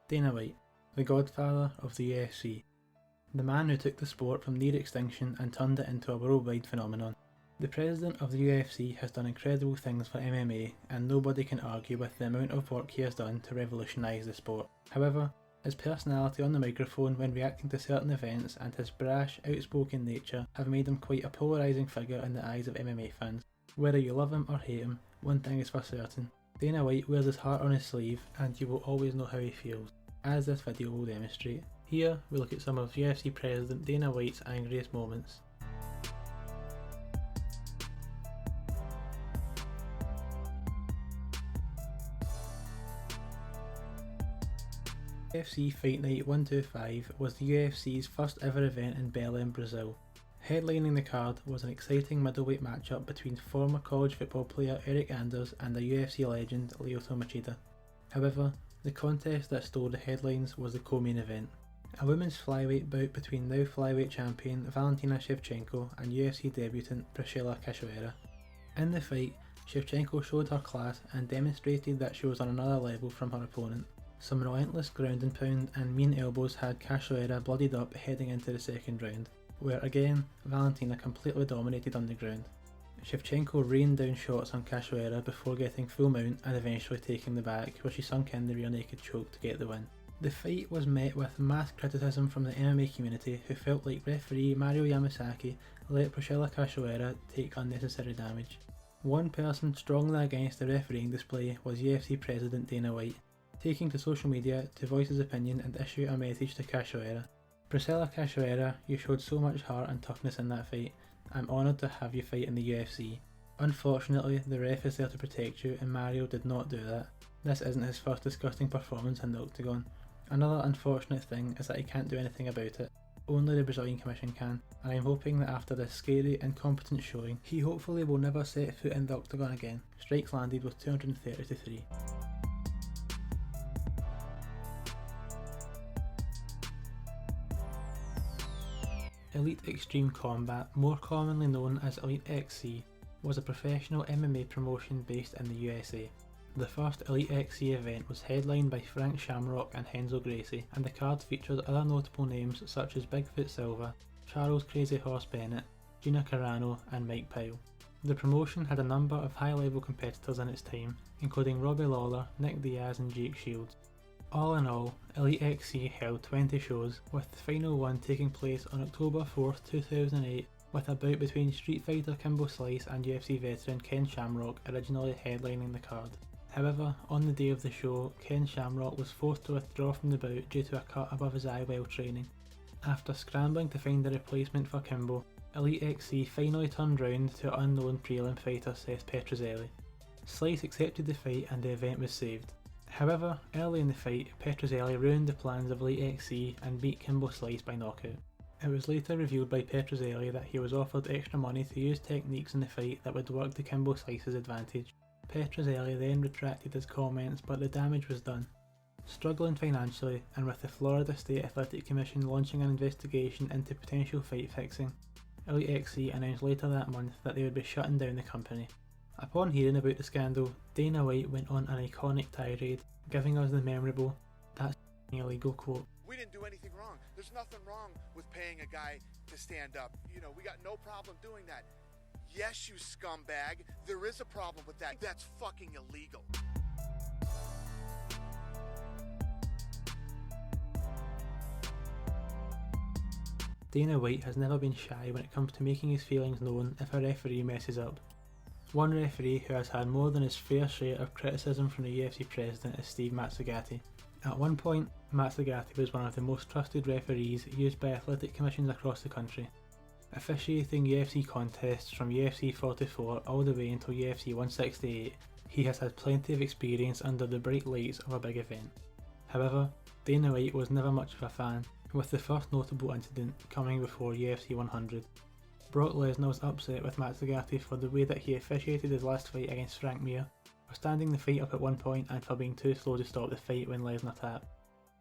Dana White, the godfather of the UFC. The man who took the sport from near extinction and turned it into a worldwide phenomenon. The president of the UFC has done incredible things for MMA, and nobody can argue with the amount of work he has done to revolutionise the sport. However, his personality on the microphone when reacting to certain events and his brash, outspoken nature have made him quite a polarising figure in the eyes of MMA fans. Whether you love him or hate him, one thing is for certain: Dana White wears his heart on his sleeve, and you will always know how he feels, as this video will demonstrate. Here, we look at some of UFC President Dana White's angriest moments. UFC Fight Night 125 was the UFC's first ever event in Belém, Brazil. Headlining the card was an exciting middleweight matchup between former college football player Eric Anders and the UFC legend Lyoto Machida. However, the contest that stole the headlines was the co-main event. A women's flyweight bout between now flyweight champion Valentina Shevchenko and UFC debutant Priscilla Cachoeira. In the fight, Shevchenko showed her class and demonstrated that she was on another level from her opponent. Some relentless ground and pound and mean elbows had Cachoeira bloodied up heading into the second round, where again Valentina completely dominated on the ground. Shevchenko rained down shots on Cachoeira before getting full mount and eventually taking the back, where she sunk in the rear naked choke to get the win. The fight was met with mass criticism from the MMA community, who felt like referee Mario Yamasaki let Priscilla Cachoeira take unnecessary damage. One person strongly against the refereeing display was UFC President Dana White, taking to social media to voice his opinion and issue a message to Cachoeira. Priscilla Cachoeira, you showed so much heart and toughness in that fight. I'm honoured to have you fight in the UFC. Unfortunately, the ref is there to protect you and Mario did not do that. This isn't his first disgusting performance in the octagon. Another unfortunate thing is that he can't do anything about it. Only the Brazilian Commission can, and I'm hoping that after this scary, incompetent showing, he hopefully will never set foot in the octagon again. Strikes landed with 230 to 3. Elite Extreme Combat, more commonly known as Elite XC, was a professional MMA promotion based in the USA. The first Elite XC event was headlined by Frank Shamrock and Renzo Gracie, and the card featured other notable names such as Bigfoot Silva, Charles Crazy Horse Bennett, Gina Carano and Mike Pyle. The promotion had a number of high-level competitors in its time, including Robbie Lawler, Nick Diaz and Jake Shields. All in all, Elite XC held 20 shows, with the final one taking place on October 4th, 2008, with a bout between Street Fighter Kimbo Slice and UFC veteran Ken Shamrock originally headlining the card. However, on the day of the show, Ken Shamrock was forced to withdraw from the bout due to a cut above his eye while training. After scrambling to find a replacement for Kimbo, Elite XC finally turned round to unknown prelim fighter Seth Petrozelli. Slice accepted the fight and the event was saved. However, early in the fight, Petrozelli ruined the plans of Elite XC and beat Kimbo Slice by knockout. It was later revealed by Petrozelli that he was offered extra money to use techniques in the fight that would work to Kimbo Slice's advantage. Petrozelli then retracted his comments, but the damage was done. Struggling financially, and with the Florida State Athletic Commission launching an investigation into potential fight fixing, Elite XC announced later that month that they would be shutting down the company. Upon hearing about the scandal, Dana White went on an iconic tirade, giving us the memorable "That's illegal" quote. We didn't do anything wrong. There's nothing wrong with paying a guy to stand up. You know, we got no problem doing that. Yes, you scumbag, there is a problem with that. That's fucking illegal. Dana White has never been shy when it comes to making his feelings known if a referee messes up. One referee who has had more than his fair share of criticism from the UFC president is Steve Mazzagatti. At one point, Mazzagatti was one of the most trusted referees used by athletic commissions across the country, officiating UFC contests from UFC 44 all the way until UFC 168. He has had plenty of experience under the bright lights of a big event. However, Dana White was never much of a fan, with the first notable incident coming before UFC 100. Brock Lesnar was upset with Mazzagatti for the way that he officiated his last fight against Frank Mir, for standing the fight up at one point and for being too slow to stop the fight when Lesnar tapped.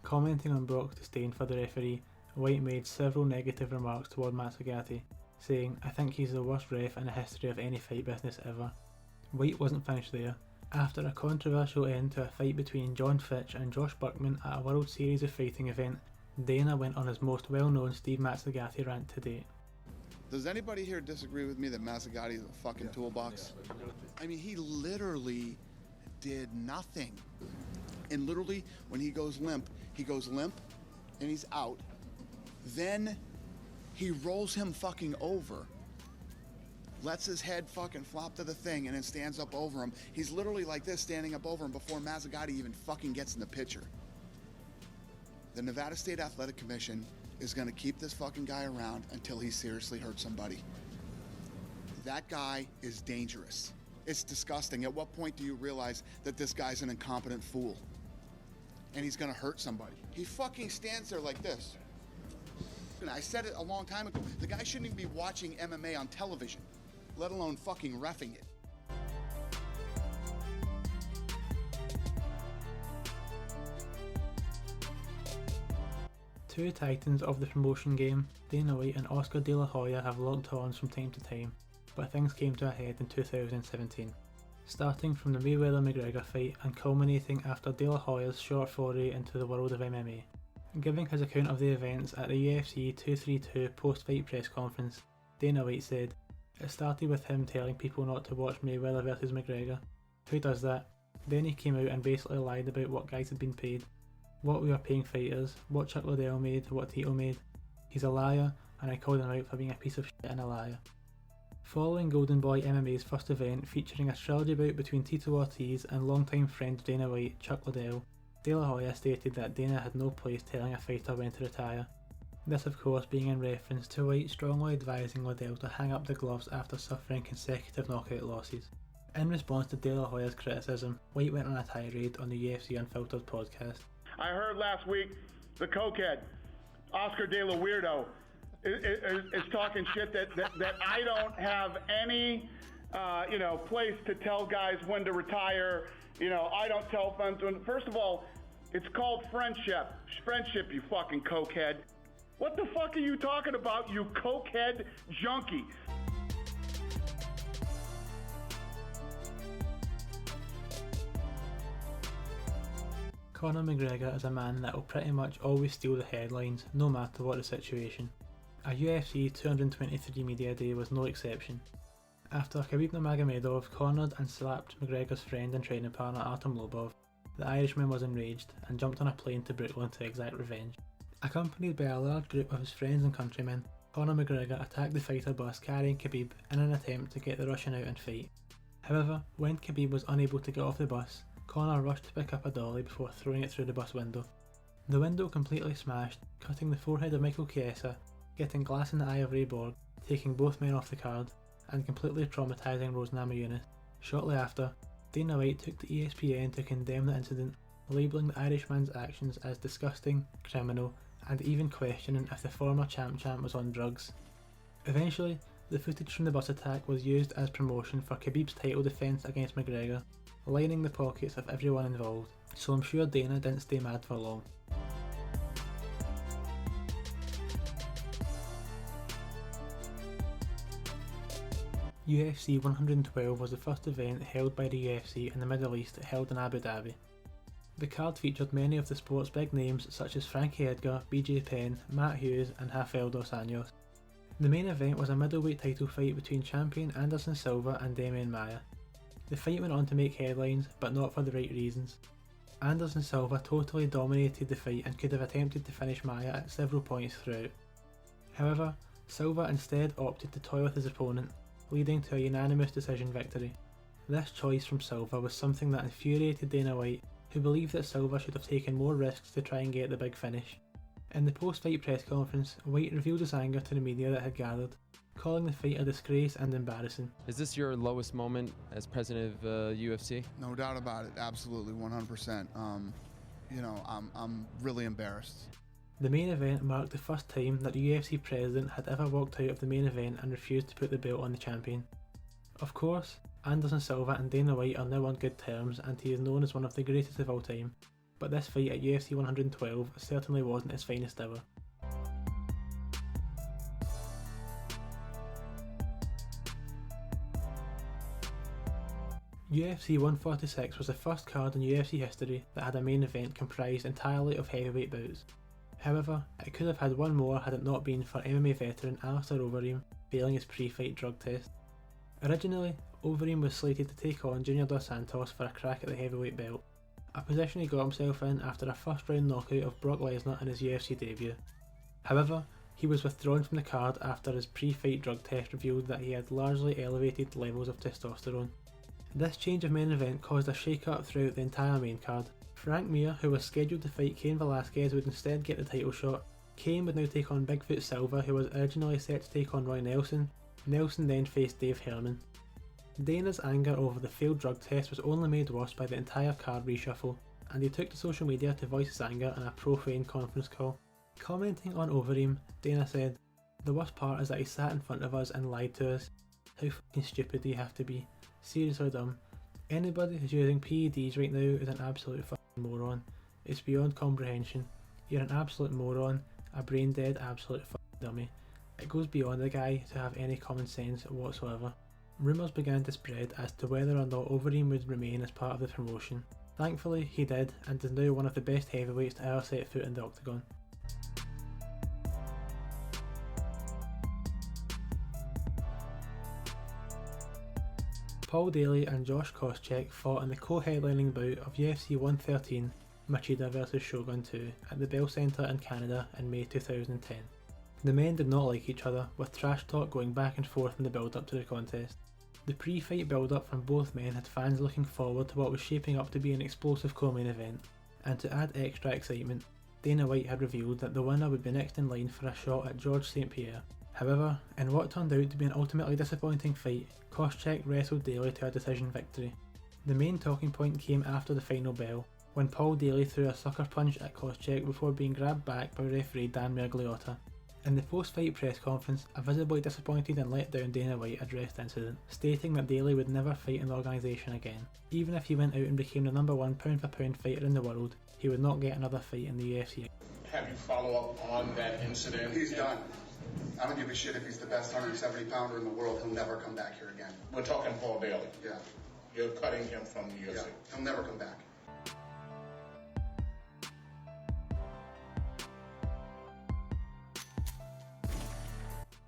Commenting on Brock's disdain for the referee, White made several negative remarks toward Mazzagatti, saying, "I think he's the worst ref in the history of any fight business ever." White wasn't finished there, After a controversial end to a fight between John Fitch and Josh Burkman at a World Series of Fighting event, Dana went on his most well-known Steve Mazzagatti rant to date. Does anybody here disagree with me that Mazzagatti is a fucking toolbox? I mean, he literally did nothing. And literally, when he goes limp and he's out. Then he rolls him fucking over. Lets his head fucking flop to the thing and then stands up over him. He's literally like this, standing up over him before Mazzagatti even fucking gets in the picture. The Nevada State Athletic Commission is gonna keep this fucking guy around until he seriously hurts somebody. That guy is dangerous. It's disgusting. At what point do you realize that this guy's an incompetent fool? And he's gonna hurt somebody. He fucking stands there like this. And I said it a long time ago. The guy shouldn't even be watching MMA on television, let alone fucking reffing it. Two titans of the promotion game, Dana White and Oscar De La Hoya, have locked horns from time to time, but things came to a head in 2017. Starting from the Mayweather-McGregor fight and culminating after De La Hoya's short foray into the world of MMA. Giving his account of the events at the UFC 232 post-fight press conference, Dana White said, "It started with him telling people not to watch Mayweather vs McGregor. Who does that? Then he came out and basically lied about what guys had been paid, what we were paying fighters, what Chuck Liddell made, what Tito made. He's a liar, and I called him out for being a piece of shit and a liar." Following Golden Boy MMA's first event featuring a trilogy bout between Tito Ortiz and longtime friend of Dana White, Chuck Liddell, De La Hoya stated that Dana had no place telling a fighter when to retire. This of course being in reference to White strongly advising Liddell to hang up the gloves after suffering consecutive knockout losses. In response to De La Hoya's criticism, White went on a tirade on the UFC Unfiltered podcast. I heard last week the cokehead, Oscar De La Weirdo, is talking shit that I don't have any, place to tell guys when to retire. I don't tell fans when. First of all, it's called friendship. Friendship, you fucking cokehead. What the fuck are you talking about, you cokehead junkie? Conor McGregor is a man that will pretty much always steal the headlines, no matter what the situation. A UFC 223 media day was no exception. After Khabib Nurmagomedov cornered and slapped McGregor's friend and training partner Artem Lobov, the Irishman was enraged and jumped on a plane to Brooklyn to exact revenge. Accompanied by a large group of his friends and countrymen, Conor McGregor attacked the fighter bus carrying Khabib in an attempt to get the Russian out and fight. However, when Khabib was unable to get off the bus, Conor rushed to pick up a dolly before throwing it through the bus window. The window completely smashed, cutting the forehead of Michael Chiesa, getting glass in the eye of Ray Borg, taking both men off the card, and completely traumatising Rose Namajunas. Shortly after, Dana White took to ESPN to condemn the incident, labelling the Irishman's actions as disgusting, criminal, and even questioning if the former champ was on drugs. Eventually, the footage from the bus attack was used as promotion for Khabib's title defence against McGregor, lining the pockets of everyone involved, so I'm sure Dana didn't stay mad for long. UFC 112 was the first event held by the UFC in the Middle East held in Abu Dhabi. The card featured many of the sport's big names such as Frankie Edgar, BJ Penn, Matt Hughes and Rafael dos Anjos. The main event was a middleweight title fight between champion Anderson Silva and Demian Maia. The fight went on to make headlines, but not for the right reasons. Anderson Silva totally dominated the fight and could have attempted to finish Maia at several points throughout. However, Silva instead opted to toy with his opponent, leading to a unanimous decision victory. This choice from Silva was something that infuriated Dana White, who believed that Silva should have taken more risks to try and get the big finish. In the post-fight press conference, White revealed his anger to the media that had gathered, calling the fight a disgrace and embarrassing. Is this your lowest moment as president of UFC? No doubt about it, absolutely, 100%. I'm really embarrassed. The main event marked the first time that the UFC president had ever walked out of the main event and refused to put the belt on the champion. Of course, Anderson Silva and Dana White are now on good terms and he is known as one of the greatest of all time, but this fight at UFC 112 certainly wasn't his finest ever. UFC 146 was the first card in UFC history that had a main event comprised entirely of heavyweight bouts. However, it could have had one more had it not been for MMA veteran Alistair Overeem failing his pre-fight drug test. Originally, Overeem was slated to take on Junior Dos Santos for a crack at the heavyweight belt, a position he got himself in after a first round knockout of Brock Lesnar in his UFC debut. However, he was withdrawn from the card after his pre-fight drug test revealed that he had largely elevated levels of testosterone. This change of main event caused a shake-up throughout the entire main card. Frank Mir, who was scheduled to fight Cain Velasquez, would instead get the title shot. Cain would now take on Bigfoot Silva, who was originally set to take on Roy Nelson. Nelson then faced Dave Herman. Dana's anger over the failed drug test was only made worse by the entire card reshuffle, and he took to social media to voice his anger in a profane conference call. Commenting on Overeem, Dana said, "The worst part is that he sat in front of us and lied to us. How fucking stupid do you have to be? Seriously dumb. Anybody who's using PEDs right now is an absolute fucking moron. It's beyond comprehension. You're an absolute moron, a brain dead absolute fucking dummy. It goes beyond the guy to have any common sense whatsoever." Rumours began to spread as to whether or not Overeem would remain as part of the promotion. Thankfully, he did, and is now one of the best heavyweights to ever set foot in the octagon. Paul Daly and Josh Koscheck fought in the co-headlining bout of UFC 113 Machida vs Shogun 2 at the Bell Centre in Canada in May 2010. The men did not like each other, with trash talk going back and forth in the build-up to the contest. The pre-fight build-up from both men had fans looking forward to what was shaping up to be an explosive co-main event, and to add extra excitement, Dana White had revealed that the winner would be next in line for a shot at Georges St. Pierre. However, in what turned out to be an ultimately disappointing fight, Koscheck wrestled Daly to a decision victory. The main talking point came after the final bell, when Paul Daly threw a sucker punch at Koscheck before being grabbed back by referee Dan Mergliotta. In the post-fight press conference, a visibly disappointed and let down Dana White addressed the incident, stating that Daly would never fight in the organisation again. Even if he went out and became the #1 pound-for-pound fighter in the world, he would not get another fight in the UFC. Have you follow up on that incident? He's done. I don't give a shit if he's the best 170 pounder in the world. He'll never come back here again. We're talking Paul Daly. Yeah. You're cutting him from the UFC. Yeah. He'll never come back.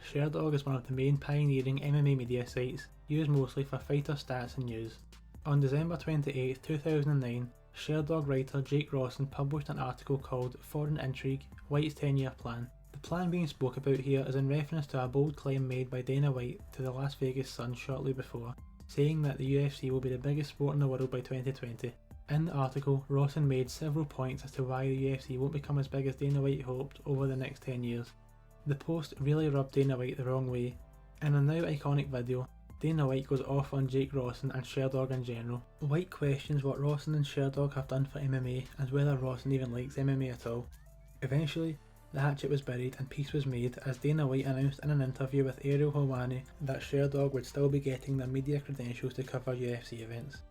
Sherdog is one of the main pioneering MMA media sites, used mostly for fighter stats and news. On December 28, 2009, Sherdog writer Jake Rawson published an article called Foreign Intrigue, White's 10-year plan. The plan being spoke about here is in reference to a bold claim made by Dana White to the Las Vegas Sun shortly before, saying that the UFC will be the biggest sport in the world by 2020. In the article, Rawson made several points as to why the UFC won't become as big as Dana White hoped over the next 10 years. The post really rubbed Dana White the wrong way. In a now iconic video, Dana White goes off on Jake Rawson and Sherdog in general. White questions what Rawson and Sherdog have done for MMA and whether Rawson even likes MMA at all. Eventually, the hatchet was buried and peace was made as Dana White announced in an interview with Ariel Helwani that Sherdog would still be getting the media credentials to cover UFC events.